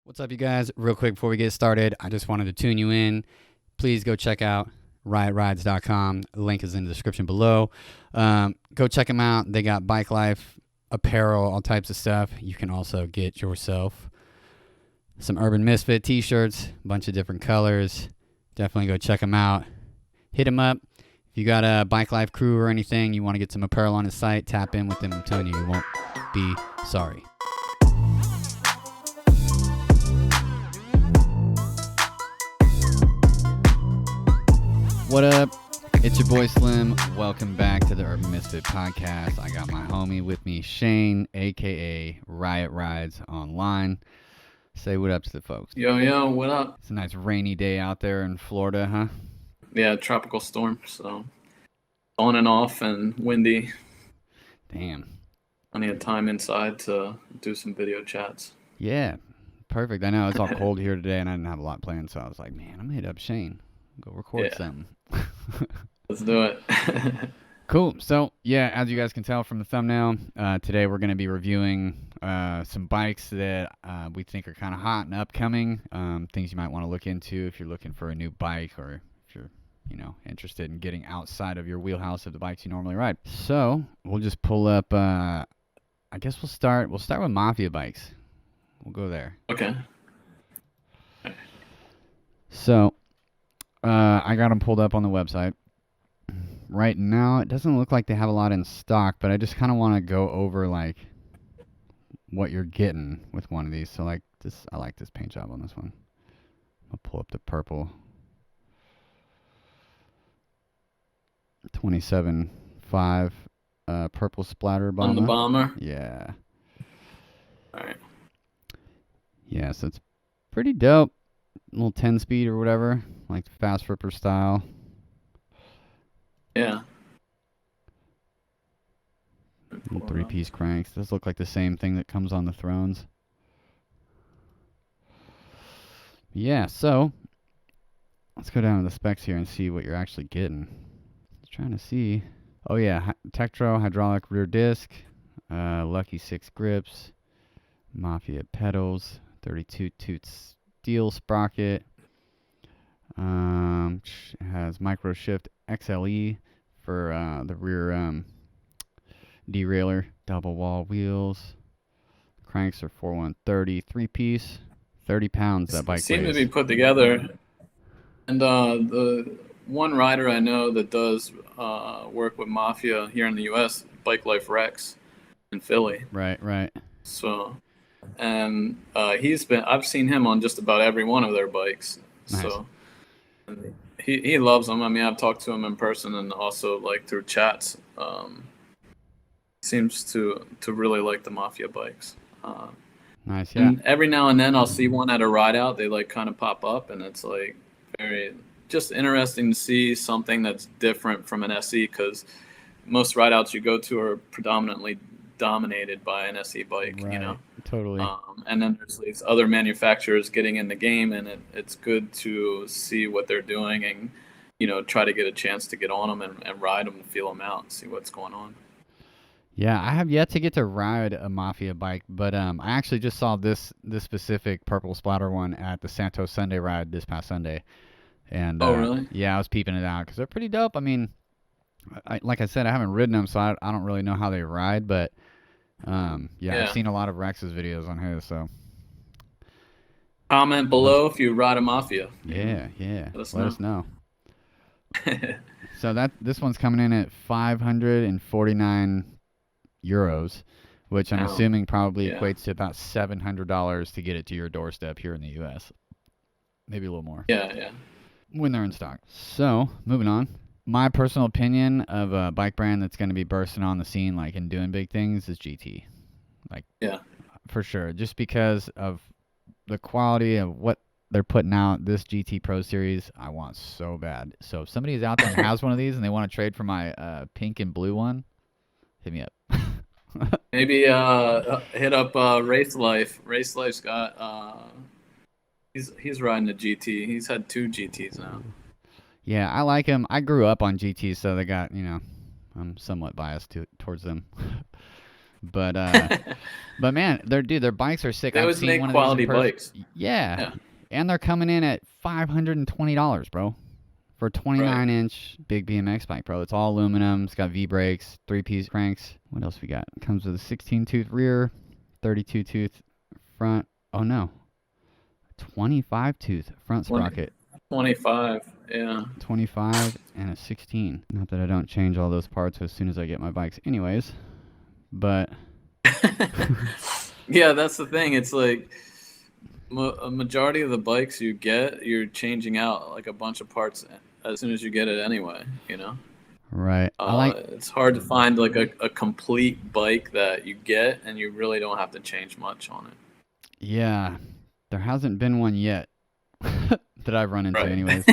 What's up, you guys? Real quick before we get started, I just wanted to tune you in. Please go check out riotrides.com. The link is in the description below. Go check them out. They got bike life, apparel, all types of stuff. You can also get yourself some Urban Misfit t-shirts, a bunch of different colors. Definitely go check them out. Hit them up. If you got a bike life crew or anything, you want to get some apparel on the site, tap in with them. I'm telling you, you won't be sorry. What up? It's your boy Slim. Welcome back to the Urban Misfit Podcast. I got my homie with me, Shane, aka Riot Rides online. Say what up to the folks. Yo, what up? It's a nice rainy day out there in Florida, huh? Yeah, tropical storm, so on and off and windy. Damn. Plenty of time inside to do some video chats. Yeah, perfect. I know it's all cold here today and I didn't have a lot planned, so I was like, man, I'm gonna hit up Shane. Go record something. Let's do it. Cool. So, yeah, as you guys can tell from the thumbnail, today we're going to be reviewing some bikes that we think are kind of hot and upcoming, things you might want to look into if you're looking for a new bike or if you're, interested in getting outside of your wheelhouse of the bikes you normally ride. So, we'll just pull up, I guess we'll start with Mafia bikes. We'll go there. Okay. So, I got them pulled up on the website. Right now, it doesn't look like they have a lot in stock, but I just kind of want to go over, like, what you're getting with one of these. So, like, I like this paint job on this one. I'll pull up the purple. 27.5 purple splatter bomber. On the bomber? Yeah. All right. Yeah, so it's pretty dope. A little 10-speed or whatever, like fast ripper style. Yeah. Three-piece cranks. Does look like the same thing that comes on the Thrones. Yeah, so let's go down to the specs here and see what you're actually getting. Just trying to see. Oh yeah, Tektro hydraulic rear disc, Lucky 6 grips, Mafia pedals, 32 tooth steel sprocket. Has micro shift XLE for the rear derailleur, double wall wheels. Cranks are 4130, 3-piece, 30 pounds that bike weighs. Seem to be put together. And the one rider I know that does work with Mafia here in the U.S., Bikelife Rex in Philly. Right. So, and I've seen him on just about every one of their bikes. Nice. So, and he loves them. I mean, I've talked to him in person and also like through chats. Seems to really like the Mafia bikes. Nice, yeah. And every now and then I'll see one at a ride out. They like kind of pop up, and it's like very just interesting to see something that's different from an SE, because most ride outs you go to are predominantly dominated by an SE bike, right. Totally. And then there's these other manufacturers getting in the game, and it's good to see what they're doing and try to get a chance to get on them and ride them and feel them out and see what's going on. Yeah, I have yet to get to ride a Mafia bike, but I actually just saw this specific purple splatter one at the Santos Sunday ride this past Sunday. And oh, really? Yeah, I was peeping it out because they're pretty dope. I mean, like I said, I haven't ridden them, so I don't really know how they ride, but yeah, I've seen a lot of Rex's videos on his, so. Comment below if you ride a Mafia. Yeah. Let us know. So this one's coming in at 549 euros, which I'm assuming probably equates to about $700 to get it to your doorstep here in the U.S. Maybe a little more. Yeah. When they're in stock. So, moving on. My personal opinion of a bike brand that's going to be bursting on the scene, like, and doing big things is GT. Like, yeah, for sure. Just because of the quality of what they're putting out, this GT Pro Series, I want so bad. So, if somebody's out there and has one of these and they want to trade for my pink and blue one, hit me up. Maybe hit up Race Life. Race Life's got he's riding a GT. He's had 2 GTs now. Yeah, I like him. I grew up on GTs, so they got, I'm somewhat biased towards them. But but man, their bikes are sick. They I've always seen make one of these in quality person. bikes. Yeah, Yeah, and they're coming in at $520, bro, for a right. 29-inch Big BMX bike, bro. It's all aluminum. It's got V brakes, 3-piece cranks. What else we got? It comes with a 16-tooth rear, 32-tooth front. Oh no, 25-tooth front 20, sprocket. 25. Yeah. 25 and a 16. Not that I don't change all those parts as soon as I get my bikes, anyways. But Yeah, that's the thing. It's like a majority of the bikes you get, you're changing out like a bunch of parts as soon as you get it anyway, you know? right, I like. It's hard to find like a complete bike that you get and you really don't have to change much on it. Yeah, there hasn't been one yet that I've run into, Right. anyways.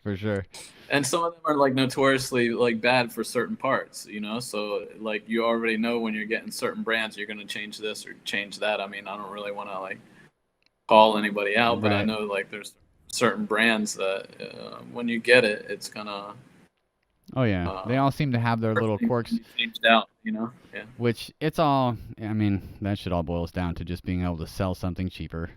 For sure. And some of them are like notoriously like bad for certain parts, you know? So like you already know when you're getting certain brands, you're going to change this or change that. I mean, I don't really want to like call anybody out, but I Right. know like there's certain brands that when you get it, it's gonna Oh yeah, they uh, all seem to have their little everything's quirks, gonna be changed out, you know? Yeah. which it's all. I mean, that shit all boils down to just being able to sell something cheaper,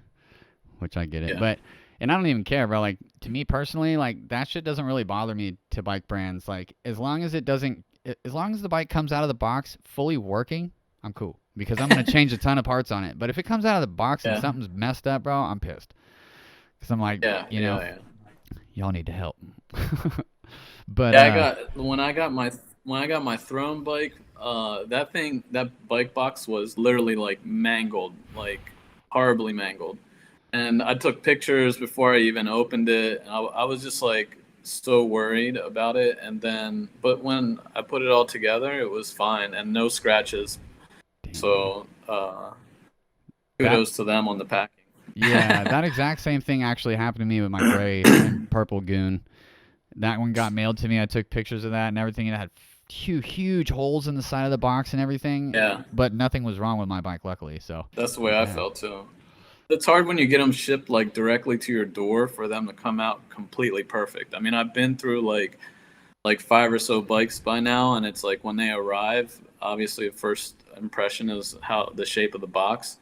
which I get it. Yeah. But and I don't even care, bro. Like to me personally, like that shit doesn't really bother me to bike brands. Like as long as it doesn't, as long as the bike comes out of the box fully working, I'm cool because I'm gonna change a ton of parts on it. But if it comes out of the box and Yeah. something's messed up, bro, I'm pissed because I'm like, Yeah. you know, Yeah. Yeah. y'all need to help. But Yeah. I got when I got my throne bike, that bike box was literally like mangled, like horribly mangled. And I took pictures before I even opened it. And I was just like so worried about it. And then, but when I put it all together, it was fine and no scratches. damn, So that kudos to them on the packing. yeah, that exact same thing actually happened to me with my gray and purple goon. That one got mailed to me. I took pictures of that and everything. It had huge holes in the side of the box and everything, Yeah, but nothing was wrong with my bike, luckily. So, that's the way I yeah, felt too. It's hard when you get them shipped like directly to your door for them to come out completely perfect. I mean, I've been through like five or so bikes by now, and it's like when they arrive, obviously the first impression is how the shape of the box.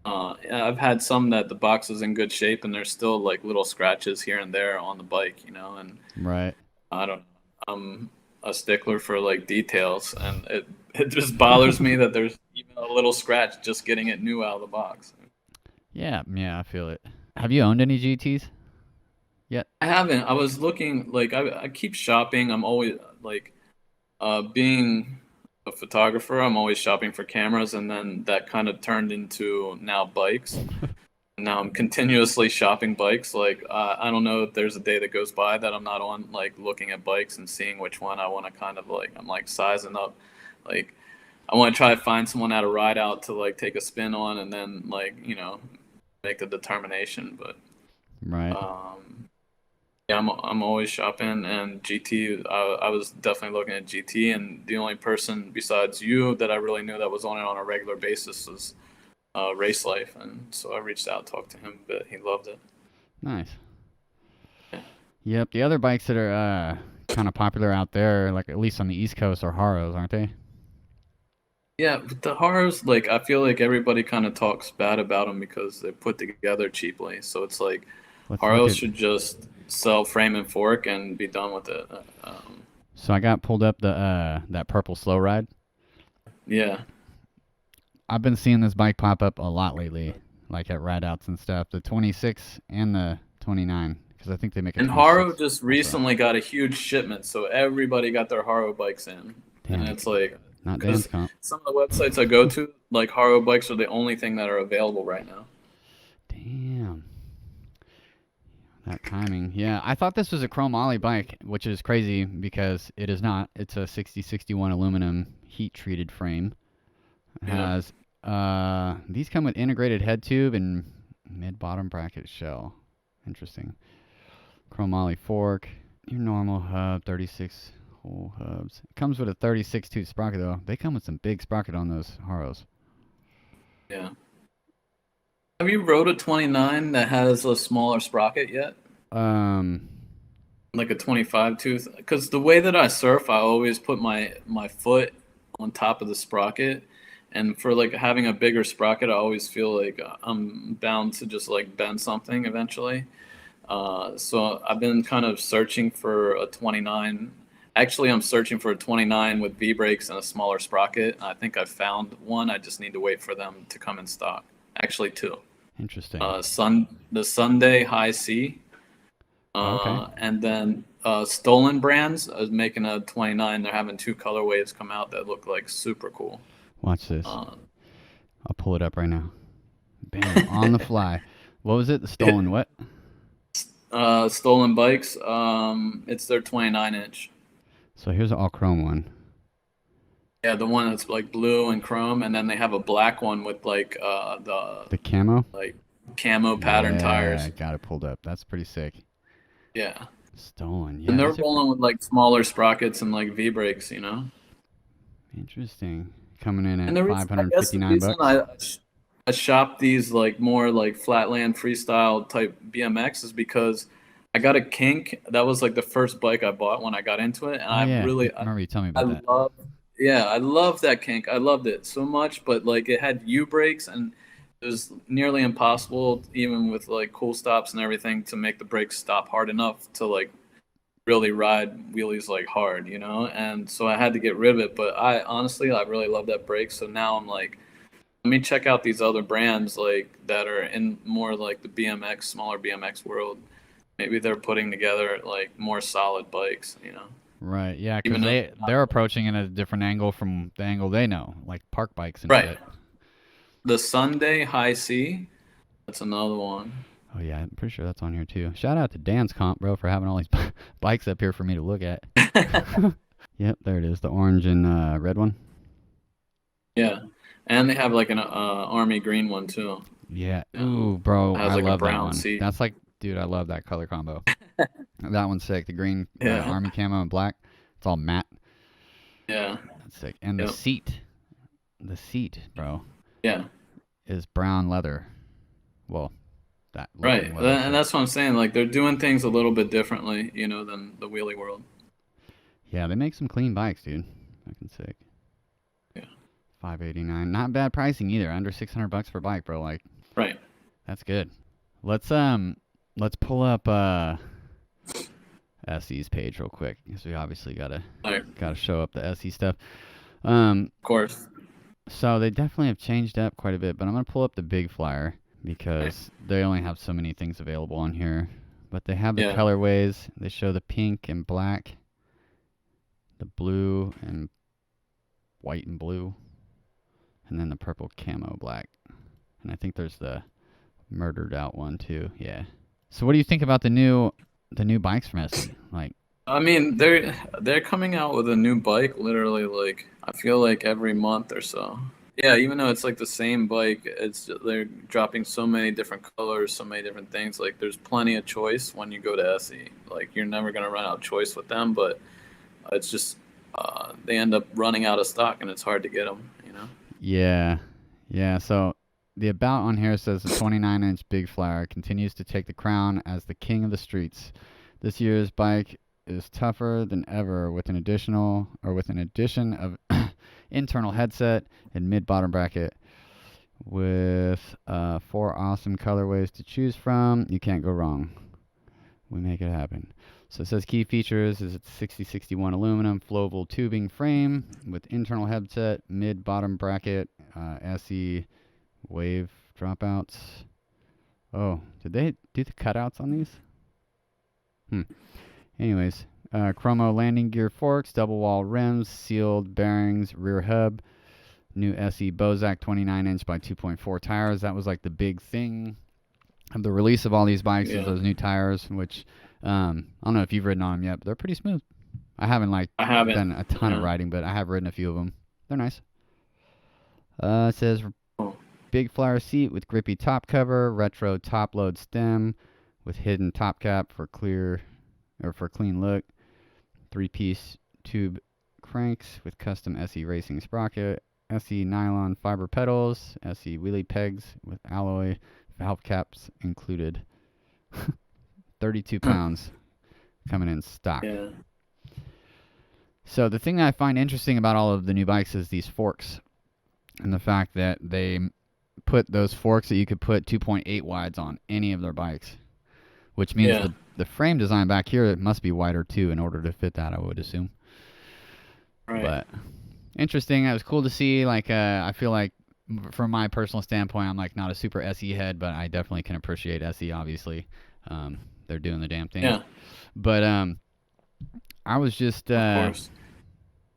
I've had some that the box is in good shape, and there's still like little scratches here and there on the bike, you know. And right. I don't, I'm a stickler for like details, and it just bothers me that there's even a little scratch just getting it new out of the box. Yeah, yeah, I feel it. Have you owned any GTs yet? I haven't. I was looking like I keep shopping. I'm always like being a photographer. I'm always shopping for cameras, and then that kind of turned into now bikes. Now I'm continuously shopping bikes. Like I don't know if there's a day that goes by that I'm not on like looking at bikes and seeing which one I want to kind of like. I'm like sizing up. Like I want to try to find someone at a ride out to like take a spin on, and then like make the determination. But Right. um, yeah, I'm always shopping, and GT. I was definitely looking at GT, and the only person besides you that I really knew that was on it on a regular basis was Race Life, and so I reached out, talked to him, but he loved it. Nice. Yeah, Yep. The other bikes that are kind of popular out there, like at least on the East Coast, are Haros, aren't they? yeah. But the horrors, like I feel like everybody kind of talks bad about them because they're put together cheaply. So it's like Let's look Haros at. should just sell frame and fork and be done with it. So I got pulled up the that purple slow ride. Yeah, I've been seeing this bike pop up a lot lately, like at ride outs and stuff. The 26 and the 29, because I think they make a and Haro 26 just also. recently got a huge shipment, so everybody got their Haro bikes in, and Damn, it's like not dance because comp. some of the websites I go to, like Haro bikes are the only thing that are available right now. Damn, that timing. Yeah, I thought this was a chrome ollie bike, which is crazy because it is not. It's a 6061 aluminum heat treated frame. It Yeah. has these come with integrated head tube and mid bottom bracket shell. Interesting. Chrome ollie fork. Your normal hub, 36 hole hubs. It comes with a 36 tooth sprocket though. They come with some big sprocket on those Haros. Yeah. Have you rode a 29 that has a smaller sprocket yet? Um, Like a 25 tooth? Because the way that I surf, I always put my foot on top of the sprocket. And for like having a bigger sprocket, I always feel like I'm bound to just like bend something eventually. So I've been kind of searching for a 29. Actually, I'm searching for a 29 with V brakes and a smaller sprocket. I think I found one. I just need to wait for them to come in stock. Actually, two. Interesting. The Sunday High C, Okay. and then Stolen Brands is making a 29. They're having two colorways come out that look like super cool. Watch this. Uh, I'll pull it up right now. Bam, on the fly. What was it? The stolen what? Stolen Bikes. It's their 29-inch. So here's an all chrome one. Yeah, the one that's like blue and chrome, and then they have a black one with like The camo? like camo pattern Yeah, tires. got it pulled up. That's pretty sick. Yeah, Stolen. and Yeah, they're these are rolling with like smaller sprockets and like V brakes, you know. interesting. Coming in And at the reason, I guess, the 559 reason bucks. I shop these like more like flatland freestyle type BMX is because I got a kink. That was like the first bike I bought when I got into it, and Oh I yeah, I really remember you telling me I about that. love, yeah, I love that kink. I loved it so much, but like it had U brakes, and it was nearly impossible, even with like cool stops and everything, to make the brakes stop hard enough to like really ride wheelies like hard, you know. And so I had to get rid of it. But I honestly, I really love that brake. So now I'm like, let me check out these other brands like that are in more like the BMX, smaller BMX world. Maybe they're putting together like more solid bikes, you know. Right. Yeah, Even because though they're approaching it at a different angle from the angle they know, like park bikes and right, shit. the Sunday High C, that's another one. Oh yeah, I'm pretty sure that's on here too. Shout out to Dan's comp, bro, for having all these bikes up here for me to look at. Yep, there it is, the orange and red one. Yeah, and they have like an army green one too. Yeah. You know, Ooh, bro, has I like a love that brown one. seat. That's like, dude, I love that color combo. That one's sick. The green Yeah, army camo and black. It's all matte. yeah, That's sick. And yep, the seat, bro, yeah. is brown leather. Well, that Right. looking leather And shit. that's what I'm saying. Like they're doing things a little bit differently, you know, than the wheelie world. Yeah, they make some clean bikes, dude. Fucking sick. Yeah. 589. Not bad pricing either. Under 600 bucks per bike, bro. Like Right. that's good. Let's let's pull up SE's page real quick because we obviously All right. gotta show up the SE stuff. Um, Of course. so they definitely have changed up quite a bit, but I'm gonna pull up the big flyer Right. because they only have so many things available on here. But they have the Yeah. colorways. They show the pink and black, the blue and white and blue, and then the purple camo black. And I think there's the murdered out one too. Yeah. So what do you think about the new bikes from SE? Like, I mean, they're coming out with a new bike literally like I feel like every month or so. Yeah, even though it's like the same bike, they're dropping so many different colors, so many different things. Like there's plenty of choice when you go to SE. Like you're never gonna run out of choice with them, but it's just they end up running out of stock and it's hard to get them, you know. yeah, yeah. So the about on here says the 29-inch Big Flyer continues to take the crown as the king of the streets. This year's bike is tougher than ever with an addition of internal headset and mid-bottom bracket with 4 awesome colorways to choose from. You can't go wrong. We make it happen. So it says key features is it's 6061 aluminum flowable tubing frame with internal headset, mid-bottom bracket, SE wave dropouts. Oh, did they do the cutouts on these? Anyways, chromo landing gear forks, double wall rims, sealed bearings, rear hub, new SE Bozak 29-inch by 2.4 tires. That was like the big thing of the release of all these bikes is Yeah, those new tires, which I don't know if you've ridden on them yet, but they're pretty smooth. I haven't like I haven't. done a ton of Yeah. riding, but I have ridden a few of them. They're nice. It says Oh, big flyer seat with grippy top cover, retro top load stem with hidden top cap for clean look. 3-piece tube cranks with custom SE racing sprocket, SE nylon fiber pedals, SE wheelie pegs with alloy valve caps included. 32 pounds coming in stock. yeah. So the thing that I find interesting about all of the new bikes is these forks, and the fact that they put those forks that you could put 2.8 wides on any of their bikes, which means Yeah. the frame design back here must be wider too in order to fit that, I would assume. Right. But interesting. It was cool to see. Like, I feel like from my personal standpoint, I'm like not a super SE head, but I definitely can appreciate SE. Obviously, they're doing the damn thing. Yeah. But I was just Of course.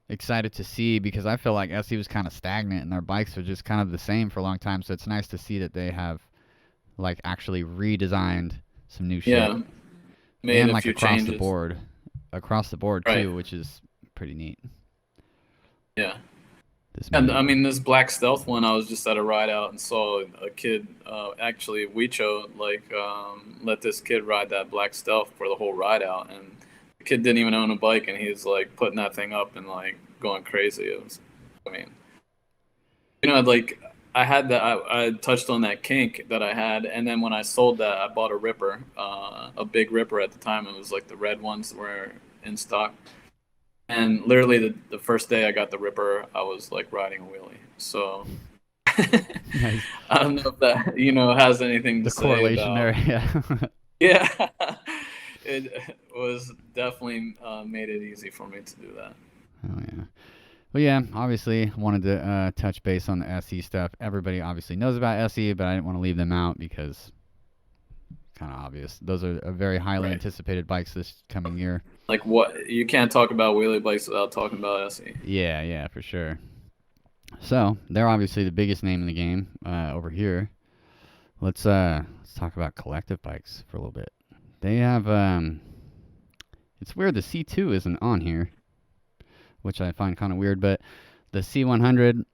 excited to see because I feel like SE was kind of stagnant and their bikes were just kind of the same for a long time. So it's nice to see that they have like actually redesigned some new shit Yeah. Made and a like few changes. across the board Right. too, which is pretty neat. Yeah. This And many. I mean, this Black Stealth one, I was just at a ride out and saw a kid, actually, Weicho, like, let this kid ride that Black Stealth for the whole ride out. And the kid didn't even own a bike, and he's like putting that thing up and like going crazy. It was, I mean, like I had that, I touched on that kink that I had. And then when I sold that, I bought a Ripper, a big Ripper at the time. It was like the red ones that were in stock. And literally the first day I got the Ripper, I was like riding a wheelie. So Nice. I don't know if that has anything to The say correlation about. there, yeah. Yeah, it was definitely made it easy for me to do that. Oh yeah. Well, yeah. Obviously, wanted to touch base on the SE stuff. Everybody obviously knows about SE, but I didn't want to leave them out because kind of obvious. Those are very highly Right. anticipated bikes this coming year. Like what you can't talk about wheelie bikes without talking about SE. Yeah, yeah, for sure. So they're obviously the biggest name in the game over here. Let's talk about collective bikes for a little bit. They have it's weird the C2 isn't on here, which I find kind of weird, but the C100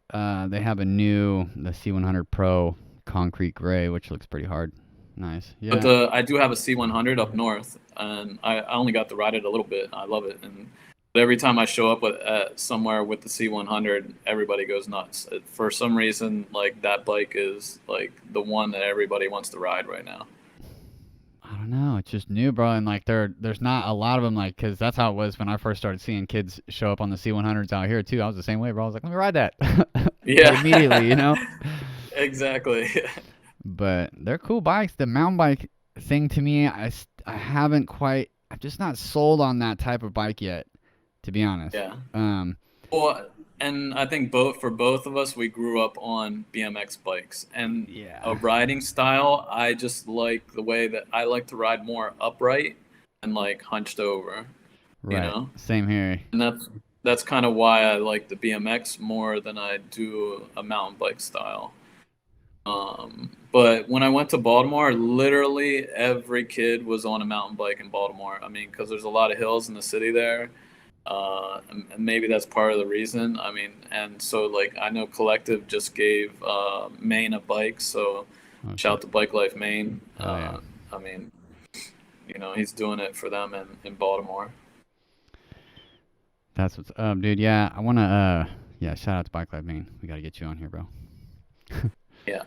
they have the C100 Pro concrete gray, which looks pretty hard. Nice. But Yeah. I do have a C100 up north, and I only got to ride it a little bit. I love it, and every time I show up with somewhere with the C100, everybody goes nuts. For some reason, like that bike is like the one that everybody wants to ride right now. I don't know. It's just new, bro, and like there's not a lot of them, like, because that's how it was when I first started seeing kids show up on the C100s out here too. I was the same way, bro. I was like, let me ride that, like immediately, you Yeah, know. exactly. But they're cool bikes. The mountain bike thing to me, I haven't quite. I'm just not sold on that type of bike yet, to be honest. Yeah. Well, and I think both of us, we grew up on BMX bikes and a Yeah. riding style. I just like the way that I like to ride more upright and like hunched over, you Right. know? Same here. And that's kind of why I like the BMX more than I do a mountain bike style. But when I went to Baltimore, literally every kid was on a mountain bike in Baltimore. I mean, because there's a lot of hills in the city there, and maybe that's part of the reason. I mean, and so like I know Collective just gave Maine a bike, so Oh shout shit. out to Bike Life Maine. Oh yeah. I mean, he's doing it for them in Baltimore. That's what's up, dude. Yeah, I wanna yeah, shout out to Bike Life Maine. We gotta get you on here, bro. Yeah.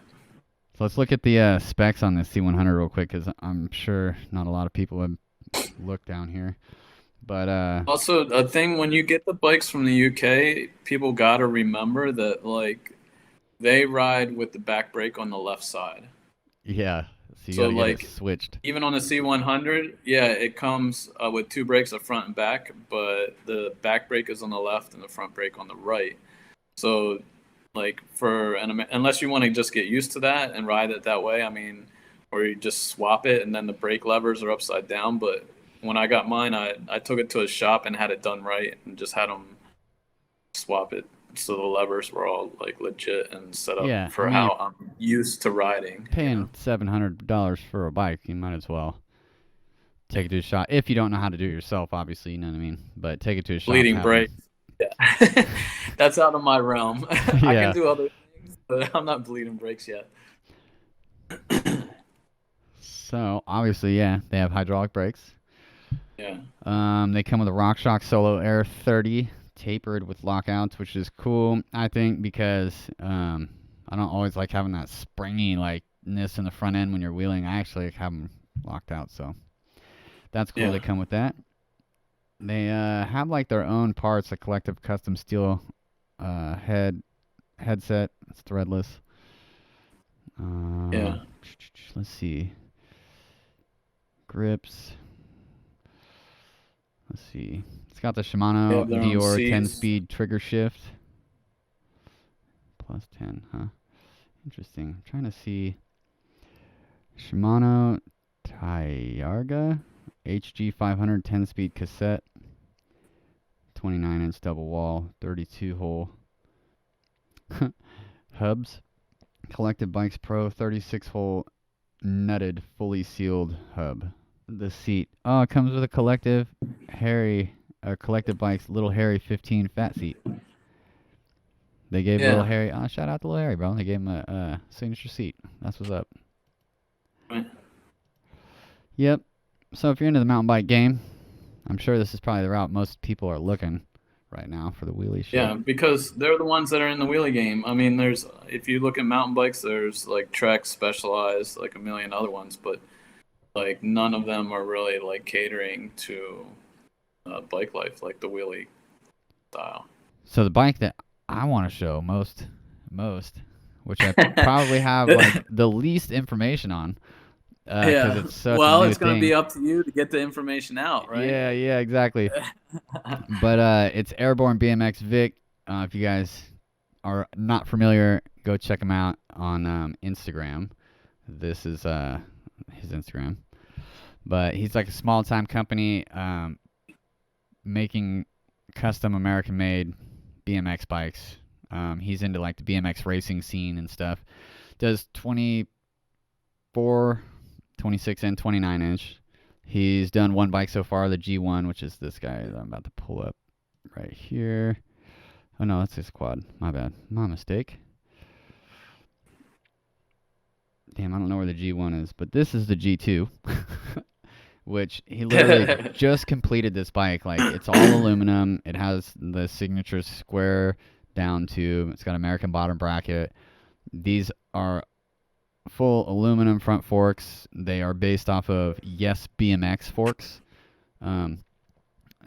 So let's look at the specs on this C100 real quick, because I'm sure not a lot of people have looked down here. But Also, a thing when you get the bikes from the UK, people gotta remember that like they ride with the back brake on the left side. yeah, so you So gotta get it like switched. even on the C100, yeah, it comes with two brakes, a front and back, but the back brake is on the left and the front brake on the right. So like unless you want to just get used to that and ride it that way, I mean, or you just swap it and then the brake levers are upside down. But when I got mine, I took it to a shop and had it done right and just had them swap it so the levers were all like legit and set up Yeah, I for mean you're how I'm used to riding. paying $700 for a bike. You might as well take it to a shop. If you don't know how to do it yourself, obviously, you know what I mean. But take it to a shop, Bleeding have them. brakes. Yeah. That's out of my realm. I can Yeah. do other things, but I'm not bleeding brakes yet. So obviously, yeah, they have hydraulic brakes. Yeah. They come with a RockShox Solo Air 30 tapered with lockouts, which is cool, I think, because I don't always like having that springy likeness in the front end when you're wheeling. I actually like have them locked out, so that's cool. Yeah. They come with that. They have like their own parts, a collective custom steel headset. It's threadless. Yeah. Let's see. Grips. Let's see. It's got the They Shimano have their own Dior seats. 10-speed trigger shift. Plus 10, huh? Interesting. I'm trying to see. Shimano Tiarga HG 500 10-speed cassette. 29-inch double wall, 32 hole. Hubs. Collected Bikes Pro 36 hole nutted fully sealed hub. The seat. Oh, it comes with a Collective Bikes Little Harry 15 fat seat. They gave Little Yeah. Harry. Oh, shout out to Little Harry, bro. They gave him a signature seat. That's what's up. Right. Yep. So if you're into the mountain bike game, I'm sure this is probably the route most people are looking right now for the wheelie shit. Yeah, because they're the ones that are in the wheelie game. I mean, there's if you look at mountain bikes, there's like Trek, Specialized, like a million other ones, but like none of them are really like catering to bike life, like the wheelie style. So the bike that I want to show most, which I probably have like the least information on, because Yeah. it's such a Well, new it's gonna be thing. up to you to get the information out, right? Yeah, yeah, exactly. But it's Airborne BMX Vic. If you guys are not familiar, go check him out on Instagram. This is his Instagram. But he's like a small time company making custom American made BMX bikes. He's into like the BMX racing scene and stuff. Does 24, 26, and 29 inch. He's done one bike so far, the G1, which is this guy that I'm about to pull up right here. Oh no, that's his quad. My bad. My mistake. Damn, I don't know where the G1 is, but this is the G2, which he literally just completed this bike. Like, it's all aluminum. It has the signature square down tube. It's got American bottom bracket. These are full aluminum front forks. They are based off of Yes BMX forks. And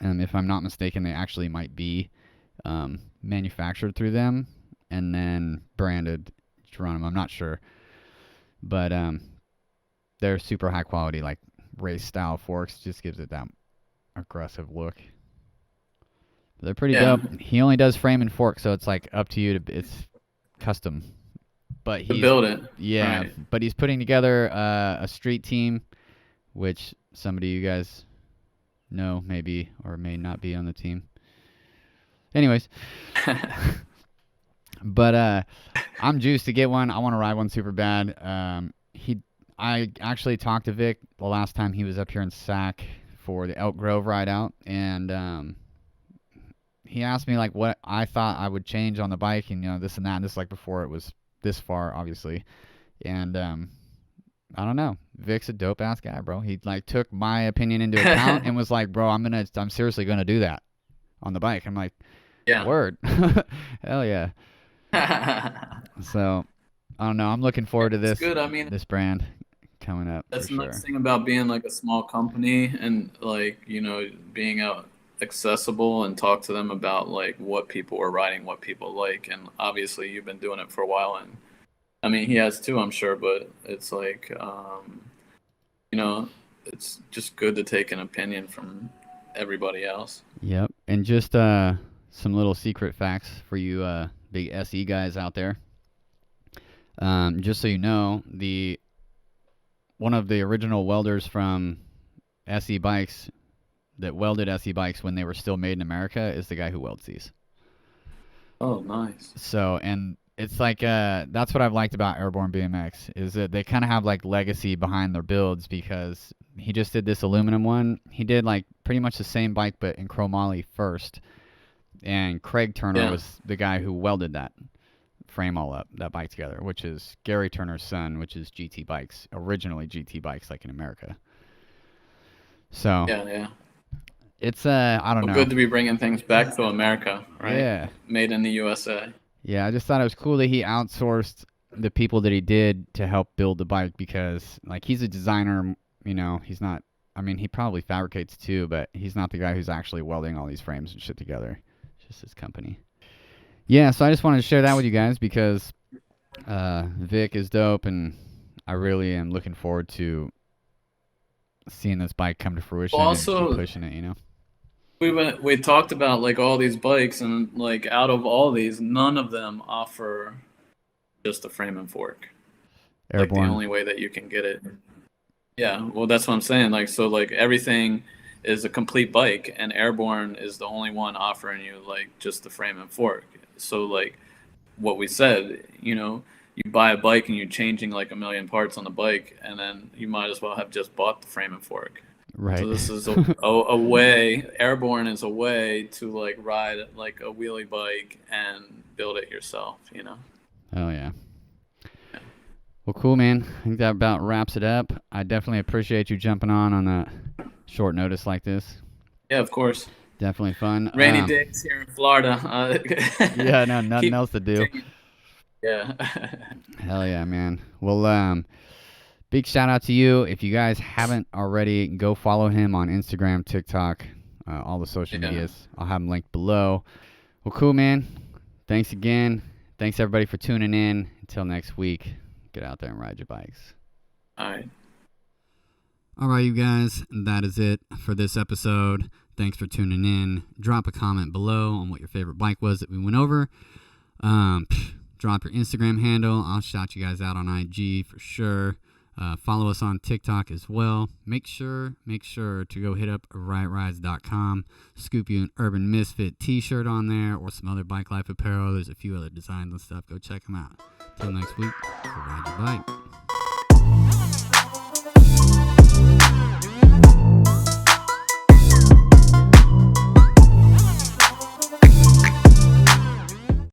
if I'm not mistaken, they actually might be manufactured through them and then branded Geronimo. I'm not sure. But they're super high quality, like race style forks. Just gives it that aggressive look. But they're pretty Yeah. dope. He only does frame and fork, so it's like up to you to. It's custom. But To he's build it. yeah. Right. But he's putting together a street team, which somebody you guys know maybe or may not be on the team. Anyways, but I'm juiced to get one. I want to ride one super bad. I actually talked to Vic the last time he was up here in Sac for the Elk Grove ride out, and he asked me like what I thought I would change on the bike, and this and that. And this like before it was this far, obviously, and I don't know. Vic's a dope ass guy, bro. He like took my opinion into account and was like, bro, I'm seriously gonna do that on the bike. I'm like, Yeah. word, hell yeah. So I don't know. I'm looking forward to It's this good. I mean, this brand coming up for that's the nice sure. thing about being like a small company and like, being out accessible and talk to them about like what people are writing, what people like. And obviously you've been doing it for a while and I mean he has too, I'm sure, but it's like you know, it's just good to take an opinion from everybody else. Yep. And just some little secret facts for you big SE guys out there. Just so you know, the one of the original welders from SE Bikes that welded SE Bikes when they were still made in America is the guy who welds these. Oh, nice. So, and it's like that's what I've liked about Airborne BMX is that they kind of have like legacy behind their builds because he just did this aluminum one. He did like pretty much the same bike but in chromoly first, and Craig Turner Yeah. was the guy who welded that frame all up, that bike together, which is Gary Turner's son, which is GT Bikes, originally GT Bikes like in America. So Yeah, yeah. it's I don't Well, know. good to be bringing things back to America, right? Yeah. Made in the USA. Yeah, I just thought it was cool that he outsourced the people that he did to help build the bike because like he's a designer, he's not I mean, he probably fabricates too, but he's not the guy who's actually welding all these frames and shit together. It's just his company. Yeah, so I just wanted to share that with you guys because Vic is dope, and I really am looking forward to seeing this bike come to fruition and Also, pushing it, you know? we talked about like all these bikes, and like out of all these, none of them offer just a frame and fork. Like the Airborne. only way that you can get it. Yeah, well, that's what I'm saying. Like, so like everything is a complete bike, and Airborne is the only one offering you like just the frame and fork. So like what we said, you know, you buy a bike and you're changing like a million parts on the bike, and then you might as well have just bought the frame and fork. Right. So this is a way. Airborne is a way to like ride like a wheelie bike and build it yourself. You know. Oh, yeah. Well, cool, man. I think that about wraps it up. I definitely appreciate you jumping on a short notice like this. Yeah, of course. Definitely fun. Rainy days here in Florida. Yeah, no, nothing else to do. Yeah. Hell yeah, man. Well, big shout out to you. If you guys haven't already, go follow him on Instagram, TikTok, all the social medias. I'll have them linked below. Well, cool, man. Thanks again. Thanks, everybody, for tuning in. Until next week, get out there and ride your bikes. All right. All right, you guys. That is it for this episode. Thanks for tuning in. Drop a comment below on what your favorite bike was that we went over. Drop your Instagram handle. I'll shout you guys out on IG for sure. Follow us on TikTok as well. Make sure to go hit up riotrides.com. Scoop you an Urban Misfit t-shirt on there or some other bike life apparel. There's a few other designs and stuff. Go check them out. Till next week, go ride your bike.